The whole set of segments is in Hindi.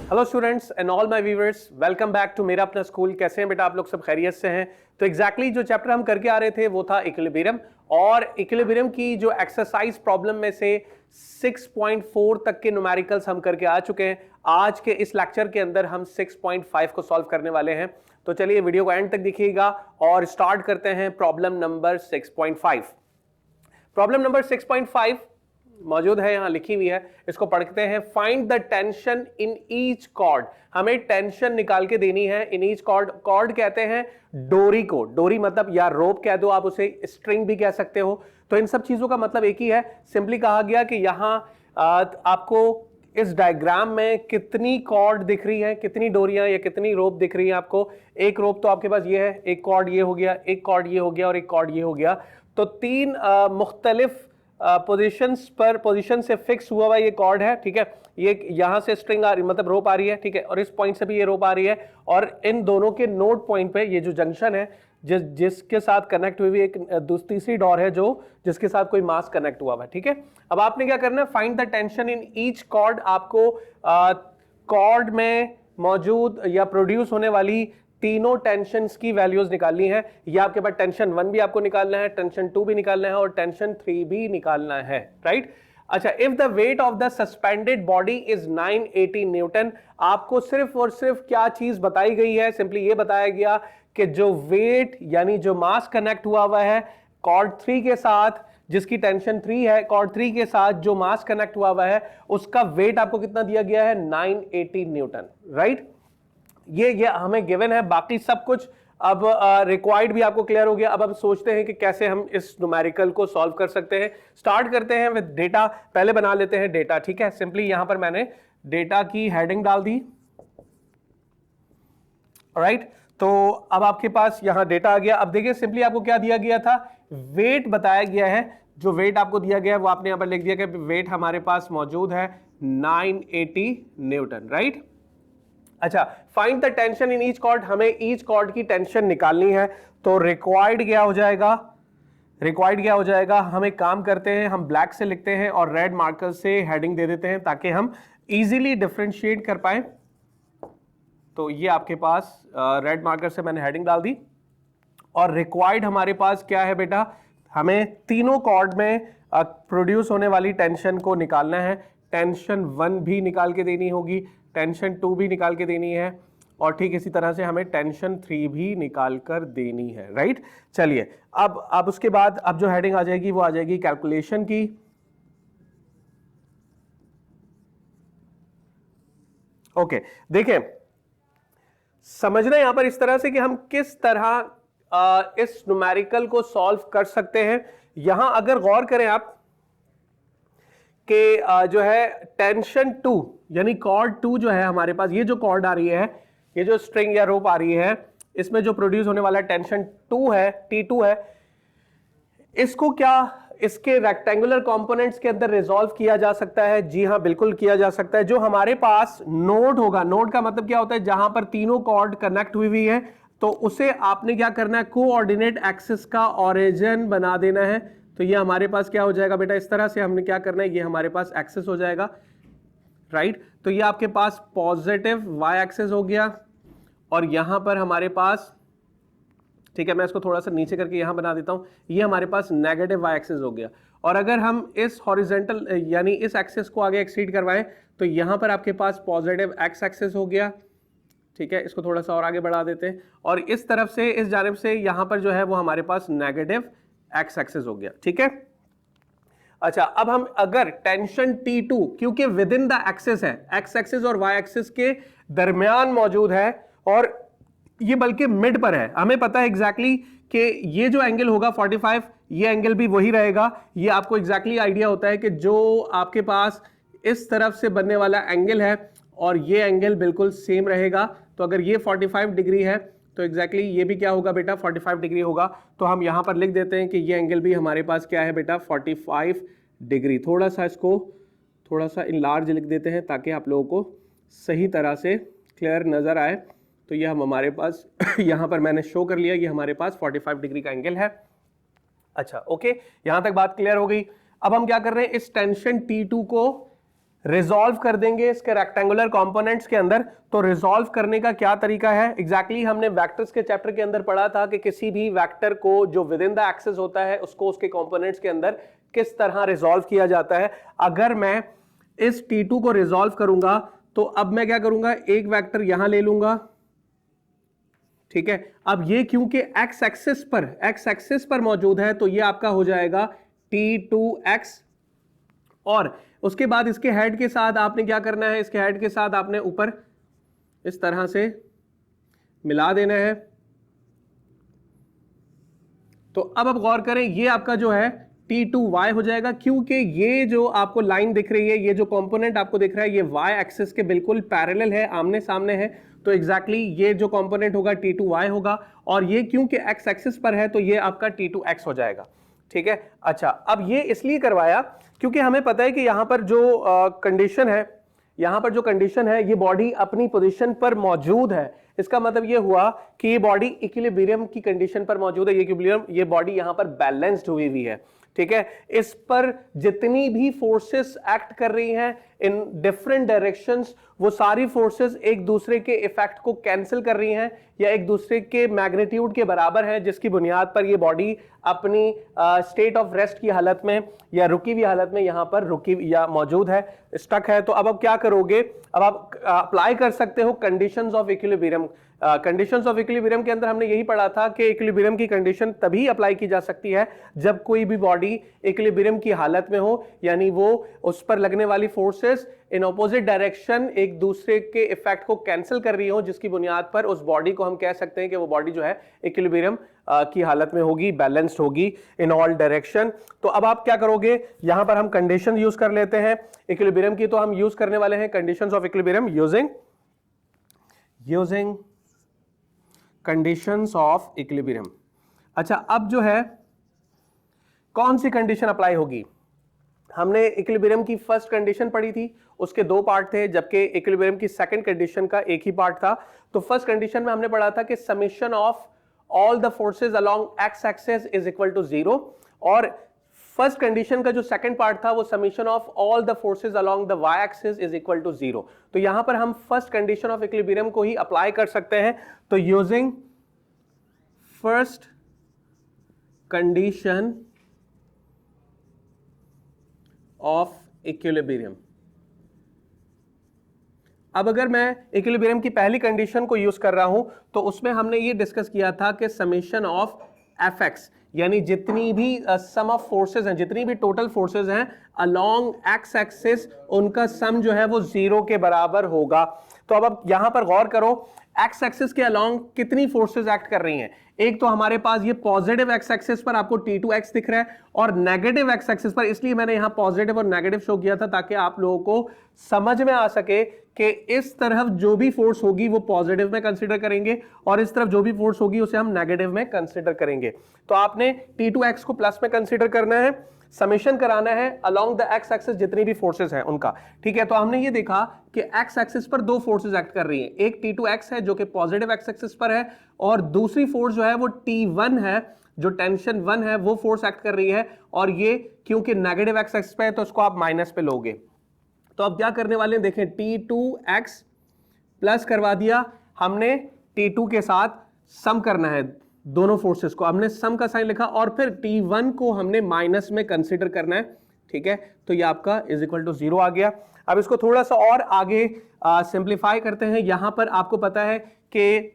Hello students and all my viewers, welcome back to मेरा अपना स्कूल। कैसे हैं बेटा आप लोग? सब खैरियत से हैं? तो एग्जैक्टली जो चैप्टर हम करके आ रहे थे वो था इक्विलिब्रियम, और इक्विलिब्रियम की जो एक्सरसाइज प्रॉब्लम में से 6.4 तक के न्यूमेरिकल्स हम करके आ चुके हैं। आज के इस लेक्चर के अंदर हम 6.5 को सॉल्व करने वाले हैं। तो चलिए वीडियो को एंड तक देखिएगा और स्टार्ट करते हैं प्रॉब्लम नंबर 6.5। प्रॉब्लम नंबर 6.5 मौजूद है, यहां लिखी हुई है, इसको पढ़ते हैं। Find the tension in each chord. हमें टेंशन निकाल के देनी है इन ईच कॉर्ड। कॉर्ड कहते हैं डोरी को, डोरी मतलब या रोप कह दो आप, उसे स्ट्रिंग भी कह सकते हो। तो इन सब चीजों का मतलब एक ही है। सिंपली कहा गया कि यहां आपको इस डायग्राम में कितनी कॉर्ड दिख रही है, कितनी डोरियां या कितनी रोप दिख रही है आपको। एक रोप तो आपके पास ये है, एक कॉर्ड ये हो गया, एक कॉर्ड ये हो गया और एक कॉर्ड ये हो गया। तो तीन मुख्तलिफ पोजीशन से फिक्स हुआ हुआ ये कॉर्ड है, ठीक है। ये यहां से स्ट्रिंग आ रही, मतलब रोप आ रही है, ठीक है, और इस पॉइंट से भी ये रोप आ रही है, और इन दोनों के नोड पॉइंट पे ये जो जंक्शन है जिसके साथ कनेक्ट हुई एक तीसरी डोर है जो जिसके साथ कोई मास कनेक्ट हुआ है, ठीक है। अब आपने क्या करना है, find the tension in each chord. आपको कॉर्ड में मौजूद या प्रोड्यूस होने वाली तीनों टेंशन्स की वैल्यूज निकालनी है। या आपके पास टेंशन 1 भी आपको निकालना है, टेंशन 2 भी निकालना है और टेंशन 3 भी निकालना है, राइट। अच्छा, if the weight of the suspended body is 980 Newton, आपको सिर्फ और सिर्फ क्या चीज बताई गई है? सिंपली ये बताया गया कि जो वेट यानी जो मास कनेक्ट हुआ है कॉर्ड 3 के साथ, जिसकी टेंशन 3 है, कॉर्ड 3 के साथ जो मास कनेक्ट हुआ है उसका वेट आपको कितना दिया गया है? 980 न्यूटन, राइट। ये हमें गिवन है, बाकी सब कुछ अब रिक्वायर्ड भी आपको क्लियर हो गया। अब सोचते हैं कि कैसे हम इस न्यूमेरिकल को सॉल्व कर सकते हैं। स्टार्ट करते हैं विद डेटा। पहले बना लेते हैं डेटा, ठीक है। सिंपली यहां पर मैंने डेटा की हेडिंग डाल दी, राइट। तो अब आपके पास यहां डेटा आ गया। अब देखिए सिंपली आपको क्या दिया गया था, वेट बताया गया है। जो वेट आपको दिया गया है वो आपने यहां पर लिख दिया कि वेट हमारे पास मौजूद है 980 न्यूटन, राइट। अच्छा, find the tension in each chord. हमें ईच कॉर्ड की टेंशन निकालनी है। तो रिक्वायर्ड क्या हो जाएगा? रिक्वायर्ड क्या हो जाएगा? हम एक काम करते हैं, हम ब्लैक से लिखते हैं और रेड मार्कर से हेडिंग दे देते हैं ताकि हम इजीली डिफरेंशिएट कर पाए। तो ये आपके पास रेड मार्कर से मैंने हेडिंग डाल दी। और रिक्वायर्ड हमारे पास क्या है बेटा? हमें तीनों कॉर्ड में प्रोड्यूस होने वाली टेंशन को निकालना है। टेंशन 1 भी निकाल के देनी होगी, टेंशन 2 भी निकाल के देनी है, और ठीक इसी तरह से हमें टेंशन 3 भी निकाल कर देनी है, राइट। चलिए अब उसके बाद अब जो हेडिंग आ जाएगी वो आ जाएगी कैलकुलेशन की। ओके, देखें, समझना यहां पर इस तरह से कि हम किस तरह इस न्यूमेरिकल को सॉल्व कर सकते हैं। यहां अगर गौर करें आप कि जो है टेंशन 2 यानी कॉर्ड 2 जो है हमारे पास, ये जो कॉर्ड आ रही है, ये जो स्ट्रिंग या रोप आ रही है, इसमें जो प्रोड्यूस होने वाला टेंशन 2 है, T2 है, इसको क्या इसके रेक्टेंगुलर कंपोनेंट्स के अंदर रिजॉल्व किया जा सकता है? जी हां, बिल्कुल किया जा सकता है। जो हमारे पास नोड होगा, नोड का मतलब क्या होता है? जहां पर तीनों कॉर्ड कनेक्ट हुई है, तो उसे आपने क्या करना है? कोऑर्डिनेट एक्सिस का ओरिजिन बना देना है। तो ये हमारे पास क्या हो जाएगा बेटा? इस तरह से हमने क्या करना है, ये हमारे पास एक्सिस हो जाएगा, राइट। तो ये आपके पास पॉजिटिव वाई एक्सिस हो गया, और यहां पर हमारे पास, ठीक है, मैं इसको थोड़ा सा नीचे करके यहां बना देता हूं, ये हमारे पास नेगेटिव वाई एक्सिस हो गया। और अगर हम इस हॉरिजॉन्टल यानी इस एक्सिस को आगे एक्सीड करवाएं तो यहां पर आपके पास पॉजिटिव एक्स एक्सिस हो गया, ठीक है। इसको थोड़ा सा और आगे बढ़ा देते हैं, और इस तरफ से, इस जानिब से यहां पर जो है वो हमारे पास नेगेटिव एक्स एक्सिस हो गया, ठीक है। अच्छा, अब हम अगर टेंशन T2, क्योंकि विद इन द एक्सिस है, एक्स एक्सिस और वाई एक्सिस के दरमियान मौजूद है, और ये बल्कि मिड पर है, हमें पता है एग्जैक्टली कि ये जो एंगल होगा 45, ये एंगल भी वही रहेगा। ये आपको एग्जैक्टली आइडिया होता है कि जो आपके पास इस तरफ से बनने वाला एंगल है और ये एंगल बिल्कुल सेम रहेगा। तो अगर ये 45 डिग्री है तो एग्जैक्टली ये भी क्या होगा बेटा? 45 डिग्री होगा। तो हम यहां पर लिख देते हैं कि ये एंगल भी हमारे पास क्या है बेटा? 45 डिग्री। थोड़ा सा इसको थोड़ा सा इनलार्ज लिख देते हैं ताकि आप लोगों को सही तरह से क्लियर नजर आए। तो ये हम हमारे पास यहां पर मैंने शो कर लिया, ये हमारे पास 45 डिग्री का एंगल है। अच्छा, ओके, यहां तक बात क्लियर हो गई। अब हम क्या कर रहे हैं? इस टेंशन T2 को रिजॉल्व कर देंगे इसके रेक्टेंगुलर कंपोनेंट्स के अंदर। तो रिजॉल्व करने का क्या तरीका है, एग्जैक्टली हमने वेक्टर्स के चैप्टर के अंदर पढ़ा था कि किसी भी वेक्टर को जो विद इन द एक्सिस होता है उसको उसके कंपोनेंट्स के अंदर किस तरह रिजॉल्व किया जाता है। अगर मैं इस T2 को रिजॉल्व करूंगा तो अब मैं क्या करूंगा, एक वेक्टर यहां ले लूंगा, ठीक है। अब ये क्योंकि एक्स एक्सिस पर मौजूद है तो ये आपका हो जाएगा T2x, और उसके बाद इसके हेड के साथ आपने क्या करना है, इसके हेड के साथ आपने ऊपर इस तरह से मिला देना है। तो अब आप गौर करें, ये आपका जो है T2y हो जाएगा, क्योंकि ये जो आपको लाइन दिख रही है, ये जो कंपोनेंट आपको दिख रहा है, ये y एक्सिस के बिल्कुल पैरेलल है, आमने सामने है। तो एग्जैक्टली ये जो कंपोनेंट होगा T2y होगा, और ये क्योंकि x एक्सिस पर है तो ये आपका T2x हो जाएगा, ठीक है। अच्छा, अब ये इसलिए करवाया क्योंकि हमें पता है कि यहां पर जो कंडीशन है, यहां पर जो कंडीशन है, ये बॉडी अपनी पोजीशन पर मौजूद है। इसका मतलब ये हुआ कि ये बॉडी इक्विलिब्रियम की कंडीशन पर मौजूद है, ये बॉडी यहां पर बैलेंस्ड हुई है, ठीक है। इस पर जितनी भी फोर्सेस एक्ट कर रही हैं इन डिफरेंट डायरेक्शंस, वो सारी फोर्सेस एक दूसरे के इफेक्ट को कैंसिल कर रही हैं या एक दूसरे के मैग्नीट्यूड के बराबर है, जिसकी बुनियाद पर ये बॉडी अपनी स्टेट ऑफ रेस्ट की हालत में या रुकी हुई हालत में यहां पर रुकी या मौजूद है, स्टक है। तो अब आप क्या करोगे, अब आप अप्लाई कर सकते हो conditions of equilibrium. Conditions of equilibrium के अंदर हमने यही पढ़ा था कि इक्विलिब्रियम की कंडीशन तभी अप्लाई की जा सकती है जब कोई भी बॉडी इक्विलिब्रियम की हालत में हो, यानी वो उस पर लगने वाली फोर्सेस इन ऑपोजिट डायरेक्शन एक दूसरे के इफेक्ट को कैंसिल कर रही हो, जिसकी बुनियाद पर उस बॉडी को हम कह सकते हैं कि वो बॉडी जो है इक्विलिब्रियम की हालत में होगी, बैलेंस्ड होगी इन ऑल डायरेक्शन। तो अब आप क्या करोगे, यहां पर हम कंडीशन यूज कर लेते हैं इक्विलिब्रियम की। तो हम यूज करने वाले हैं conditions of equilibrium using conditions of equilibrium. अच्छा, अब जो है कौन सी कंडीशन अप्लाई होगी, हमने इक्विलिब्रियम की फर्स्ट कंडीशन पढ़ी थी, उसके दो पार्ट थे, जबकि इक्विलिब्रियम की सेकंड कंडीशन का एक ही पार्ट था। तो फर्स्ट कंडीशन में हमने पढ़ा था कि summation of all the forces along x axis is equal to 0, और फर्स्ट कंडीशन का जो सेकंड पार्ट था वो summation of all the forces along the y axis is equal to 0। तो यहां पर हम फर्स्ट कंडीशन ऑफ इक्विलिब्रियम को ही अप्लाई कर सकते हैं। तो using first condition of equilibrium, अब अगर मैं इक्विलिब्रियम की पहली कंडीशन को यूज कर रहा हूं तो उसमें हमने ये डिस्कस किया था कि समेशन ऑफ एफ एक्स, यानी जितनी भी सम ऑफ फोर्सेस हैं, जितनी भी टोटल फोर्सेस हैं अलोंग एक्स एक्सिस, उनका सम जो है वो 0 के बराबर होगा। तो अब यहां पर गौर करो, एक्स एक्सिस के अलोंग कितनी फोर्सेस एक्ट कर रही हैं। एक तो हमारे पास ये पॉजिटिव एक्स एक्सिस पर आपको T2x दिख रहा है, और नेगेटिव एक्स एक्सिस पर, इसलिए मैंने यहां पॉजिटिव और नेगेटिव शो किया था ताकि आप लोगों को समझ में आ सके कि इस तरफ जो भी फोर्स होगी वो पॉजिटिव में कंसीडर करेंगे और इस तरफ जो भी फोर्स होगी उसे हम नेगेटिव में कंसीडर करेंगे। तो आपने T2x को प्लस में कंसीडर करना है, समेशन कराना है अलोंग द एक्स एक्सिस जितनी भी फोर्सेस हैं उनका, ठीक है। तो हमने ये देखा कि एक्स एक्सिस पर दो फोर्सेस एक्ट कर रही हैं, एक T2x है जो कि पॉजिटिव एक्स एक्सिस पर है, और दूसरी फोर्स जो है वो T1 है, जो टेंशन 1 है, वो फोर्स एक्ट कर रही है, और ये क्योंकि नेगेटिव एक्स एक्सिस पे है तो इसको आप माइनस पे लोगे। तो अब क्या करने वाले हैं, देखें, T2x प्लस करवा दिया हमने, T2 के साथ सम करना है दोनों फोर्सेस को, हमने सम का साइन लिखा, और फिर T1 को हमने माइनस में कंसीडर करना है, ठीक है। तो ये आपका इज इक्वल टू 0 आ गया। अब इसको थोड़ा सा और आगे सिंप्लीफाई करते हैं। यहां पर आपको पता है कि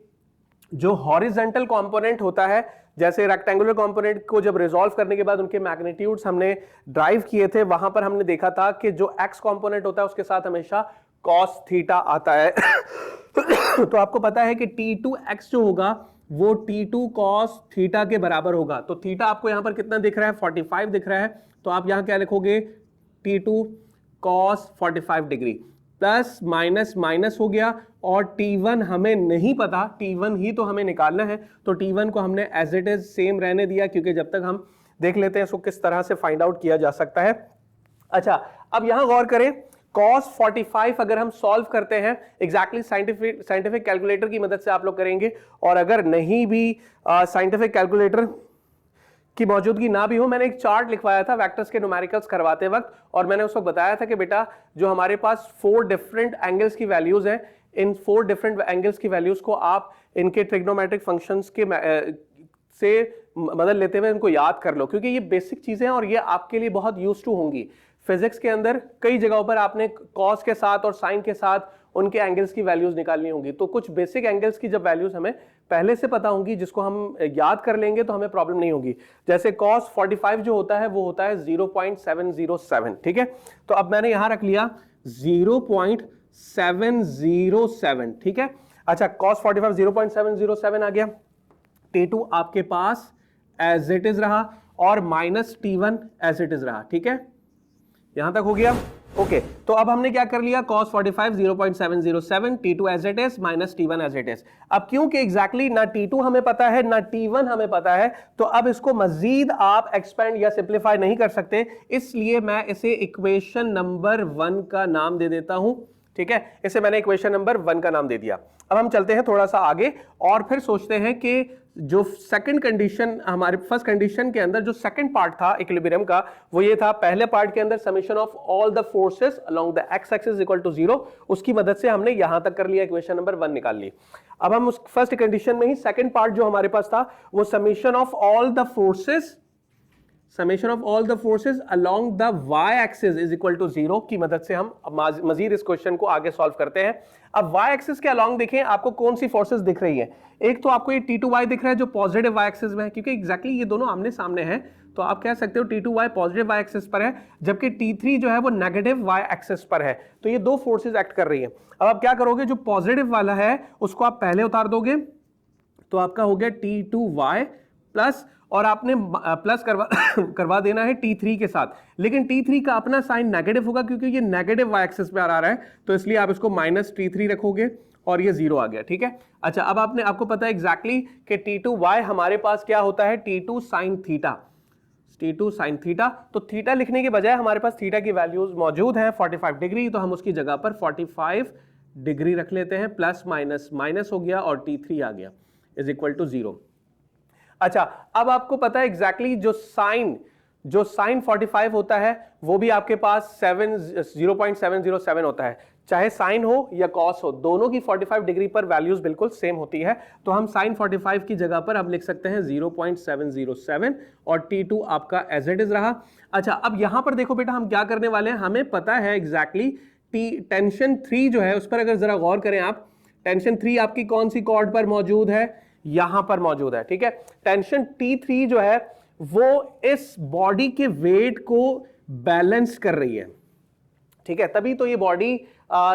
जो हॉरिजॉन्टल कंपोनेंट होता है, जैसे रेक्टेंगुलर कंपोनेंट को जब रिजॉल्व करने के बाद उनके मैग्नीट्यूड्स हमने ड्राइव किए थे, वहां पर हमने देखा था कि जो एक्स कंपोनेंट होता है उसके साथ हमेशा कॉस थीटा आता है। तो आपको पता है कि T2x जो होगा वो T2 cos थीटा के बराबर होगा। तो थीटा आपको यहां पर कितना दिख रहा है, 45 दिख रहा है। तो आप यहां क्या लिखोगे, T2 cos 45 degree, plus minus minus हो गया, और T1 हमें नहीं पता, T1 ही तो हमें निकालना है, तो T1 को हमने एज इट इज सेम रहने दिया, क्योंकि जब तक हम देख लेते हैं इसको किस तरह से फाइंड आउट किया जा सकता है। अच्छा, अब यहां गौर करें, cos 45 अगर हम सॉल्व करते हैं एग्जैक्टली साइंटिफिक कैलकुलेटर की मदद से आप लोग करेंगे, और अगर नहीं भी साइंटिफिक कैलकुलेटर की मौजूदगी ना भी हो। मैंने एक चार्ट लिखवाया था वेक्टर्स के न्यूमेरिकल्स करवाते वक्त, और मैंने उस वक्त बताया था कि बेटा जो हमारे पास 4 डिफरेंट एंगल्स की वैल्यूज हैं, इन 4 डिफरेंट एंगल्स की वैल्यूज को आप इनके ट्रिग्नोमेट्रिक फंक्शंस के से मदद लेते हुए इनको याद कर लो, क्योंकि ये बेसिक चीजें हैं और ये आपके लिए बहुत यूज टू होंगी। फिजिक्स के अंदर कई जगहों पर आपने कॉस के साथ और साइन के साथ उनके एंगल्स की वैल्यूज निकालनी होंगी, तो कुछ बेसिक एंगल्स की जब वैल्यूज हमें पहले से पता होंगी, जिसको हम याद कर लेंगे तो हमें प्रॉब्लम नहीं होगी। जैसे cos 45 जो होता है वो होता है 0.707, ठीक है। तो अब मैंने यहां रख लिया 0.707, ठीक है। अच्छा, cos 45 0.707 आ गया। T2 आपके पास एज इट इज रहा और minus T1 as it is रहा, ठीक है। यहां तक हो गया, ओके। तो अब हमने क्या कर लिया, cos 45 0.707, T2 as it is minus T1 as it is. अब क्योंकि एग्जैक्टली ना T2 हमें पता है ना T1 हमें पता है, तो अब इसको मजीद आप एक्सपेंड या सिंप्लीफाई नहीं कर सकते, इसलिए मैं इसे इक्वेशन नंबर 1 का नाम दे देता हूं, ठीक है। इसे मैंने इक्वेशन नंबर 1 का नाम दे दिया। अब हम चलते हैं थोड़ा सा आगे और फिर सोचते हैं कि जो सेकंड कंडीशन, हमारे फर्स्ट कंडीशन के अंदर जो सेकंड पार्ट था इक्विलिब्रियम का, वो ये था, पहले पार्ट के अंदर summation of all the forces along the x axis equal to 0, उसकी मदद से हमने यहां तक कर लिया, इक्वेशन नंबर 1 निकाल ली। अब हम उस फर्स्ट कंडीशन में ही सेकंड पार्ट जो हमारे पास था वो summation of all the forces along the y axis is equal to 0 की मदद से हम मजीद इस क्वेश्चन को आगे सॉल्व करते हैं। अब y एक्सिस के along देखें आपको कौन सी फोर्सेस दिख रही हैं। एक तो आपको ये T2y दिख रहा है जो पॉजिटिव y एक्सिस में है, क्योंकि एग्जैक्टली ये दोनों आमने सामने हैं, तो आप कह सकते हो T2y पॉजिटिव y एक्सिस पर है, जबकि T3 जो है वो नेगेटिव y एक्सिस पर है। तो ये दो फोर्सेस एक्ट कर रही हैं। अब आप क्या करोगे, जो पॉजिटिव वाला है उसको आप पहले उतार दोगे, तो आपका हो गया T2y प्लस, और आपने प्लस करवा देना है T3 के साथ, लेकिन T3 का अपना साइन नेगेटिव होगा क्योंकि ये नेगेटिव y एक्सिस पे आ रहा है, तो इसलिए आप इसको माइनस T3 रखोगे और ये 0 आ गया, ठीक है। अच्छा, अब आपको पता है एग्जैक्टली कि T2y हमारे पास क्या होता है, T2 sin थीटा। तो थीटा लिखने के बजाय हमारे पास थीटा की वैल्यूज मौजूद हैं 45 डिग्री, तो हम उसकी जगह पर 45 डिग्री रख लेते हैं, प्लस माइनस माइनस हो गया और T3 आ गया इज इक्वल टू 0। अच्छा, अब आपको पता है एग्जैक्टली जो साइन 45 होता है वो भी आपके पास 0.707 होता है, चाहे साइन हो या कॉस हो, दोनों की 45 डिग्री पर वैल्यूज बिल्कुल सेम होती है। तो हम साइन 45 की जगह पर अब लिख सकते हैं 0.707 और T2 आपका एज इट इज रहा। अच्छा, अब यहां पर देखो बेटा हम क्या करने वाले हैं, हमें पता है एग्जैक्टली टेंशन 3 जो है उस पर अगर जरा गौर करें आप, टेंशन 3 आपकी कौन सी कॉर्ड पर मौजूद है, यहां पर मौजूद है, ठीक है। टेंशन T3 जो है वो इस बॉडी के वेट को बैलेंस कर रही है, ठीक है, तभी तो ये बॉडी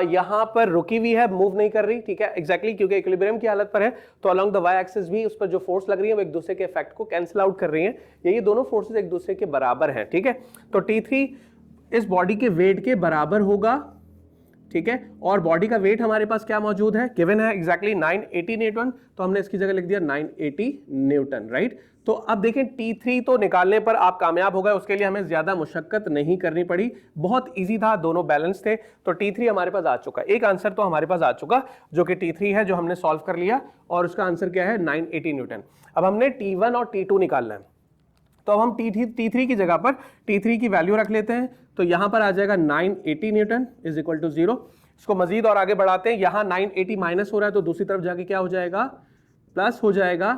यहां पर रुकी हुई है, मूव नहीं कर रही, ठीक है, एग्जैक्टली क्योंकि इक्विलिब्रियम की हालत पर है, तो अलोंग द वाई एक्सिस भी उस पर जो फोर्स लग रही है वो एक दूसरे के इफेक्ट को कैंसिल आउट कर रही है, ये दोनों फोर्सेस एक दूसरे के बराबर हैं, ठीक है। तो T3 इस बॉडी के वेट के बराबर होगा, ठीक है, और बॉडी का वेट हमारे पास क्या मौजूद है, गिवन है एग्जैक्टली 980 न्यूटन, तो हमने इसकी जगह लिख दिया 980 न्यूटन, राइट। तो अब देखें T3 तो निकालने पर आप कामयाब हो गए, उसके लिए हमें ज्यादा मुशक्कत नहीं करनी पड़ी, बहुत इजी था, दोनों बैलेंस थे, तो T3 हमारे पास आ चुका, एक आंसर तो हमारे पास आ चुका जो कि T3 है, जो हमने सॉल्व कर लिया, और उसका आंसर क्या है 980 न्यूटन। अब हमने T1 और T2 निकालना है, तो अब हम T3 की जगह पर T3 की वैल्यू रख लेते हैं, तो यहां पर आ जाएगा 980 न्यूटन इज इक्वल टू 0। इसको मजीद और आगे बढ़ाते हैं, यहां 980 माइनस हो रहा है तो दूसरी तरफ जाके क्या हो जाएगा, प्लस हो जाएगा,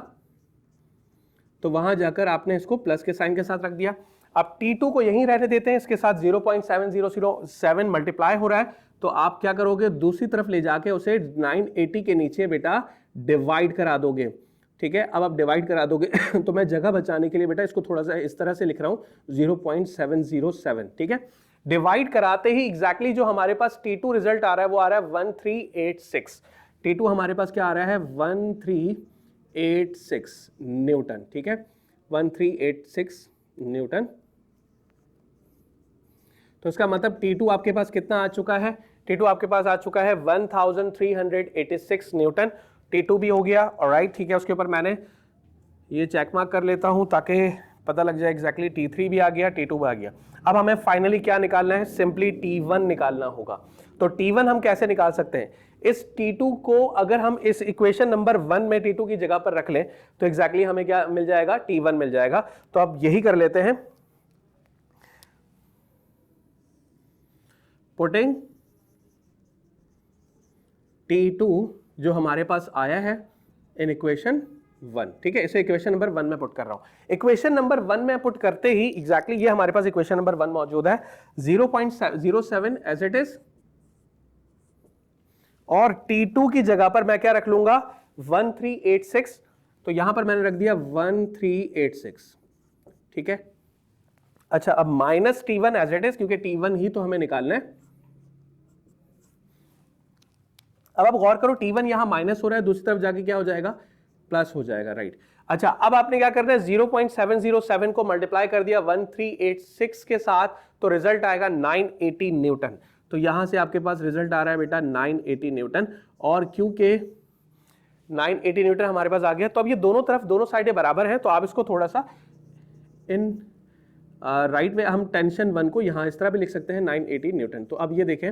तो वहां जाकर आपने इसको प्लस के साइन के साथ रख दिया। अब T2 को यहीं रहने देते हैं, इसके साथ 0.7007 मल्टीप्लाई हो रहा है, तो आप क्या करोगे, दूसरी तरफ ले जाके उसे 980 के नीचे बेटा डिवाइड करा दोगे, ठीक है। अब आप डिवाइड करा दोगे तो मैं जगह बचाने के लिए बेटा इसको थोड़ा सा इस तरह से लिख रहा हूं 0.707, ठीक है। डिवाइड कराते ही एग्जैक्टली जो हमारे पास T2 रिजल्ट आ रहा है वो आ रहा है 1386, T2 हमारे पास क्या आ रहा है 1386 न्यूटन, ठीक है, 1386 न्यूटन। तो इसका मतलब T2 आपके पास कितना आ चुका है, T2 आपके पास आ चुका है 1386 न्यूटन, T2 भी हो गया, ऑलराइट, ठीक है। उसके ऊपर मैंने ये चेक मार्क कर लेता हूं ताकि पता लग जाए एग्जैक्टली T3 भी आ गया, T2 भी आ गया। अब हमें फाइनली क्या निकालना है, सिंपली T1 निकालना होगा। तो T1 हम कैसे निकाल सकते हैं, इस T2 को अगर हम इस इक्वेशन नंबर 1 में T2 की जगह पर रख लें तो एग्जैक्टली हमें क्या मिल जाएगा, T1 मिल जाएगा। तो अब यही कर लेते हैं, पुटिंग T2 जो हमारे पास आया है इन इक्वेशन 1, ठीक है, इसे इक्वेशन नंबर 1 में पुट कर रहा हूं। इक्वेशन नंबर 1 में पुट करते ही एग्जैक्टली ये हमारे पास इक्वेशन नंबर 1 मौजूद है, 0.07 एज इट इज, और T2 की जगह पर मैं क्या रख लूंगा, 1386। तो यहां पर मैंने रख दिया 1386, ठीक है। अच्छा, अब minus T1 as it is, क्योंकि T1 ही तो हमें निकालना है। अब आप गौर करो, T1 यहां माइनस हो रहा है, दूसरी तरफ जाके क्या हो जाएगा, प्लस हो जाएगा, राइट। अच्छा, अब आपने क्या करना है, 0.707 को मल्टीप्लाई कर दिया 1386 के साथ, तो रिजल्ट आएगा 980 न्यूटन। तो यहां से आपके पास रिजल्ट आ रहा है बेटा 980 न्यूटन, और क्योंकि 980 न्यूटन हमारे पास आ गया, तो अब ये दोनों तरफ, दोनों साइडें बराबर हैं, तो आप इसको थोड़ा सा इन राइट में हम टेंशन 1 को यहां इस तरह भी लिख सकते हैं, 980 न्यूटन। तो अब ये देखें,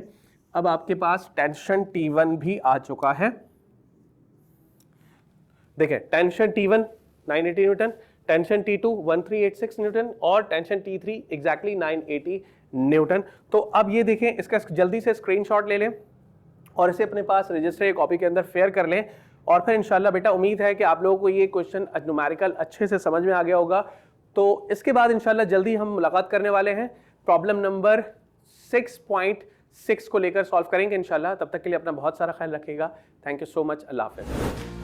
अब आपके पास टेंशन T1 भी आ चुका है। देखें, tension T1 980 Newton, tension T2 1386 Newton, और टेंशन T3 एग्जैक्टली 980 न्यूटन। तो अब ये देखें, इसका जल्दी से स्क्रीनशॉट ले लें और इसे अपने पास रजिस्टर कॉपी के अंदर फेयर कर लें, और फिर इंशाल्लाह बेटा उम्मीद है कि आप लोगों को ये क्वेश्चन न्यूमेरिकल अच्छे से समझ में आ गया होगा। तो इसके बाद इंशाल्लाह जल्दी हम मुलाकात करने वाले हैं, प्रॉब्लम नंबर 6.6 को लेकर सॉल्व करेंगे इंशाल्लाह। तब तक के लिए अपना बहुत सारा ख्याल रखिएगा। थैंक यू सो मच, अल्लाह हाफ़िज़।